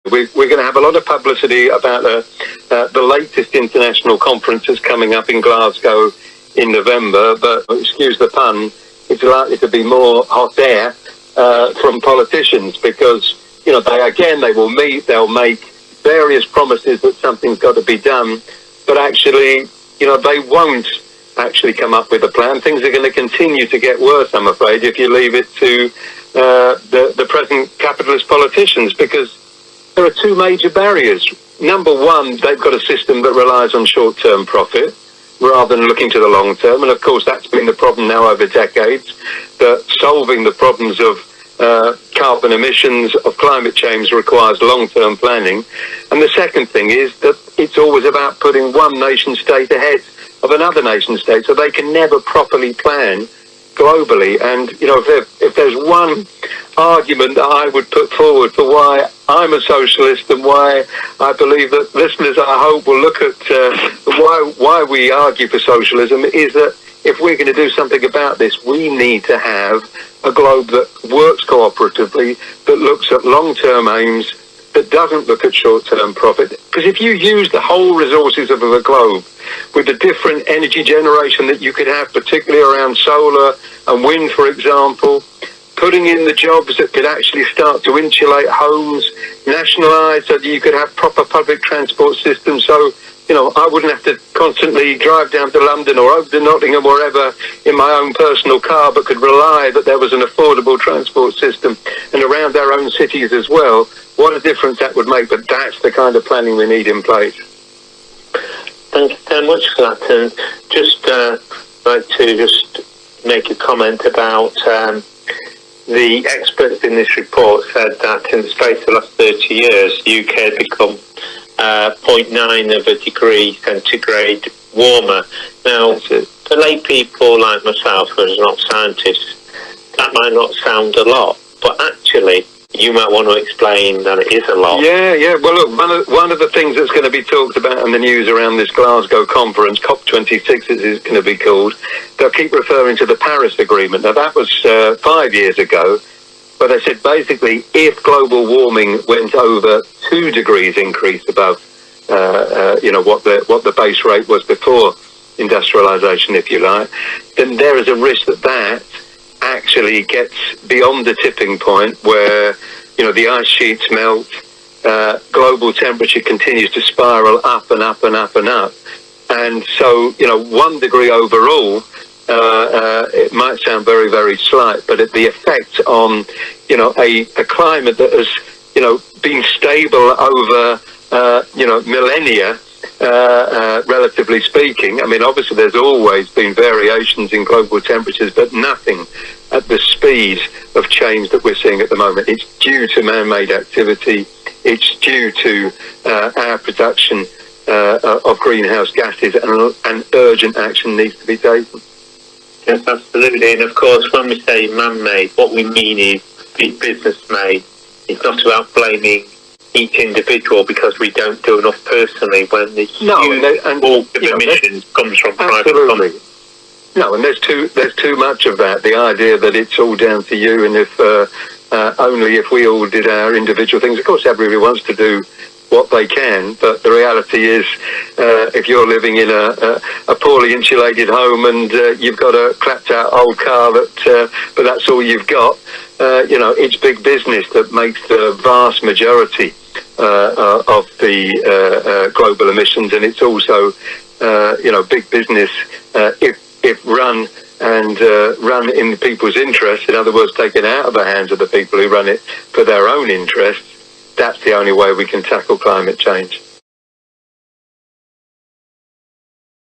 We're going to have a lot of publicity about the latest international conference that's coming up in Glasgow in November, but excuse the pun, it's likely to be more hot air from politicians because, they will meet, they'll make various promises that something's got to be done, but actually, they won't actually come up with a plan. Things are going to continue to get worse, I'm afraid, if you leave it to the present capitalist politicians, because there are two major barriers. Number one, they've got a system that relies on short-term profit rather than looking to the long term. And of course, that's been the problem now over decades, that solving the problems of carbon emissions, of climate change requires long-term planning. And the second thing is that it's always about putting one nation state ahead of another nation state, so they can never properly plan globally. And, if there's one argument that I would put forward for why I'm a socialist and why I believe that listeners, I hope, will look at why we argue for socialism, is that if we're going to do something about this, we need to have a globe that works cooperatively, that looks at long-term aims, that doesn't look at short-term profit. Because if you use the whole resources of the globe with the different energy generation that you could have, particularly around solar and wind, for example, putting in the jobs that could actually start to insulate homes, nationalise so that you could have proper public transport systems. So, I wouldn't have to constantly drive down to London or over to Nottingham or wherever in my own personal car, but could rely that there was an affordable transport system and around our own cities as well. What a difference that would make, but that's the kind of planning we need in place. Thank you very much for that. And just like to just make a comment about the experts in this report said that in the space of the last 30 years, the UK had become 0.9 of a degree centigrade warmer. Now, for lay people like myself, who are not scientists, that might not sound a lot, but actually, you might want to explain that it is a lot. Yeah. Well, look, one of the things that's going to be talked about in the news around this Glasgow conference, COP26 as it's going to be called, they'll keep referring to the Paris Agreement. Now, that was 5 years ago, but they said basically if global warming went over 2 degrees increase above, what the base rate was before industrialisation, if you like, then there is a risk that actually gets beyond the tipping point where, the ice sheets melt, global temperature continues to spiral up and up and up and up. And so, 1 degree overall, it might sound very, very slight, but the effect on, a climate that has, been stable over, millennia, relatively speaking. I mean, obviously there's always been variations in global temperatures, but nothing at the speed of change that we're seeing at the moment. It's due to man-made activity. It's due to our production of greenhouse gases, and urgent action needs to be taken. Yes, absolutely. And of course, when we say man-made, what we mean is business-made. It's not about blaming each individual because we don't do enough personally when the bulk of emissions comes from private companies. No, and there's too much of that. The idea that it's all down to you, and if only if we all did our individual things. Of course, everybody wants to do what they can, but the reality is, if you're living in a poorly insulated home and you've got a clapped-out old car but that's all you've got, it's big business that makes the vast majority of the global emissions, and it's also, big business if run and run in people's interests. In other words, taken out of the hands of the people who run it for their own interests. That's the only way we can tackle climate change.